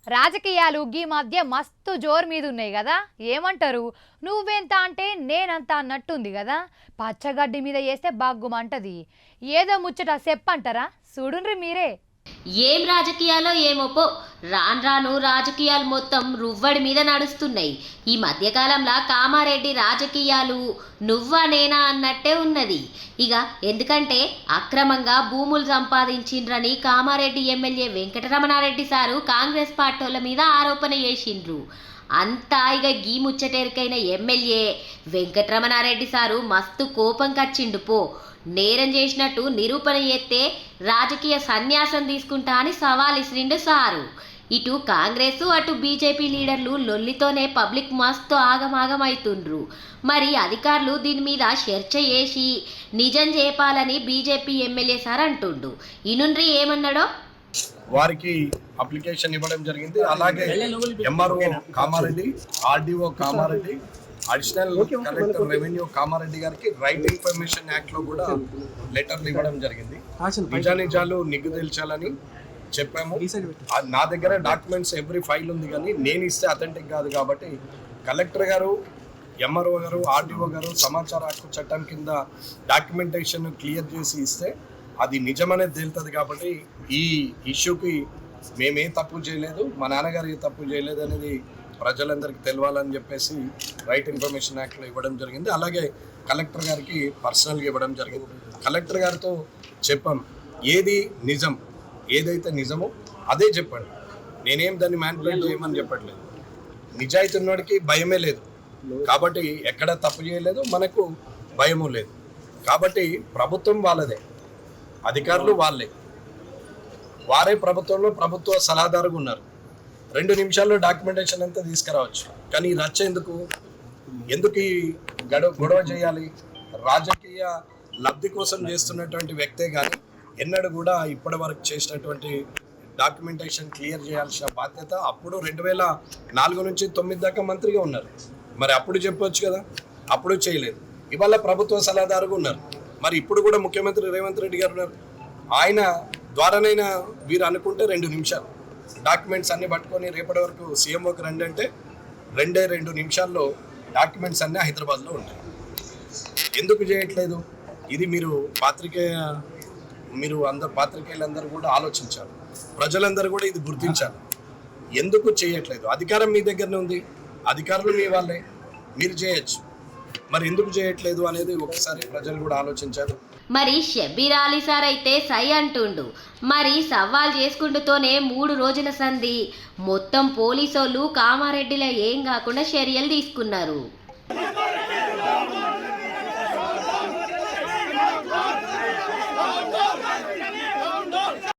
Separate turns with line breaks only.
రాజకీయాలు గీ మధ్య మస్తు జోరు మీద ఉన్నాయి కదా. ఏమంటారు, నువ్వెంత అంటే నేనంత అన్నట్టుంది కదా. పచ్చగడ్డి మీద వేస్తే బాగుమంటది. ఏదో ముచ్చట చెప్పంటారా, చూడుండ్రి మీరే.
ఏం రాజకీయాలో ఏమోపో రాను రాజకీయాలు మొత్తం రువ్వడి మీద నడుస్తున్నాయి. ఈ మధ్యకాలంలో కామారెడ్డి రాజకీయాలు నువ్వా నేనా అన్నట్టే ఉన్నది. ఇక ఎందుకంటే అక్రమంగా భూములు సంపాదించిండ్రని కామారెడ్డి ఎమ్మెల్యే వెంకటరమణారెడ్డి సారు కాంగ్రెస్ పార్టీల మీద ఆరోపణ చేసిండ్రు. అంతా ఇక గీ ముచ్చటెరికైన ఎమ్మెల్యే వెంకటరమణారెడ్డి సారు మస్తు కోపం కచ్చిండు. పో నేరం చేసినట్టు నిరూపణ చేస్తే రాజకీయ సన్యాసం తీసుకుంటా అని సవాల్ ఇసిరిండు సారు. ఇటు కాంగ్రెస్ అటు బీజేపీ లీడర్లు లొల్లితోనే పబ్లిక్ మస్తు ఆగమాగమవుతుండ్రు. మరి అధికారులు దీని మీద చర్చ చేసి నిజం చెప్పాలని బీజేపీ ఎమ్మెల్యే సార్ అంటుండు. ఇనుండ్రి ఏమన్నాడో.
వారికి అప్లికేషన్ ఇవ్వడం జరిగింది. అలాగే MRO Kamareddy, RDO Kamareddy, additional collector revenue Kamareddy గారికి రైట్ ఇన్ఫర్మేషన్ యాక్ట్ లో కూడా లెటర్లు ఇవ్వడం జరిగింది. నిజాలు నిగ్గు తేల్చాలని చెప్పాము. నా దగ్గర డాక్యుమెంట్స్ ఎవ్రీ ఫైల్ ఉంది, కానీ నేను ఇస్తే అథెంటిక్ కాదు కాబట్టి కలెక్టర్ గారు, ఎంఆర్ఓ గారు, ఆర్డీఓ గారు సమాచార హక్కు చట్టం కింద డాక్యుమెంటేషన్ క్లియర్ చేసి ఇస్తే అది నిజమనేది తేలుతుంది. కాబట్టి ఈ ఇష్యూకి మేమే తప్పు చేయలేదు, మా నాన్నగారు ఏ తప్పు చేయలేదు అనేది ప్రజలందరికీ తెలవాలని చెప్పేసి రైట్ ఇన్ఫర్మేషన్ యాక్ట్లో ఇవ్వడం జరిగింది. అలాగే కలెక్టర్ గారికి పర్సనల్గా ఇవ్వడం జరిగింది. కలెక్టర్ గారితో చెప్పాం, ఏది నిజం, ఏదైతే నిజమో అదే చెప్పండి. నేనేం దాన్ని మ్యానిపులేట్ చేయమని చెప్పట్లేదు. నిజాయితీ ఉన్నవాడికి భయమే లేదు కాబట్టి ఎక్కడ తప్పు చేయలేదు, మనకు భయము లేదు. కాబట్టి ప్రభుత్వం వాళ్ళదే, అధికారులు వాళ్ళే, వారే ప్రభుత్వంలో ప్రభుత్వ సలహాదారుగా ఉన్నారు. 2 నిమిషాల్లో డాక్యుమెంటేషన్ అంతా తీసుకురావచ్చు. కానీ రచ్చ ఎందుకు ఈ గొడవ చేయాలి? రాజకీయ లబ్ధి కోసం చేస్తున్నటువంటి వ్యక్తే కానీ ఎన్నడూ కూడా ఇప్పటి వరకు చేసినటువంటి డాక్యుమెంటేషన్ క్లియర్ చేయాల్సిన బాధ్యత అప్పుడు 2004 నుంచి 2009 దాకా మంత్రిగా ఉన్నారు. మరి అప్పుడు చెప్పవచ్చు కదా, అప్పుడు చేయలేదు. ఇవాళ ప్రభుత్వ సలహాదారుగా ఉన్నారు. మరి ఇప్పుడు కూడా ముఖ్యమంత్రి రేవంత్ రెడ్డి గారు ఉన్నారు. ఆయన ద్వారానైనా వీరు అనుకుంటే 2 నిమిషాలు డాక్యుమెంట్స్ అన్ని పట్టుకొని రేపటి వరకు సీఎంఓకి రండి అంటే 2 నిమిషాల్లో డాక్యుమెంట్స్ అన్నీ హైదరాబాద్లో ఉంటాయి. ఎందుకు చేయట్లేదు? ఇది మీరు పాత్రికేయులందరూ కూడా ఆలోచించాలి, ప్రజలందరూ కూడా ఇది గుర్తించాలి. ఎందుకు చేయట్లేదు? అధికారం మీ దగ్గరనే ఉంది, అధికారులు మీ వాళ్ళే, మీరు చేయొచ్చు. మరి ఎందుకు చేయట్లేదు అనేది ఒకసారి ప్రజలు కూడా ఆలోచించారు.
మరి షబ్బీర్ అలీ సార్ అయితే సై అంటుండు. మరి సవాల్ చేసుకుంటూనే 3 రోజుల సంధి మొత్తం పోలీసోళ్ళు కామారెడ్డిలో ఏం కాకుండా చర్యలు తీసుకున్నారు.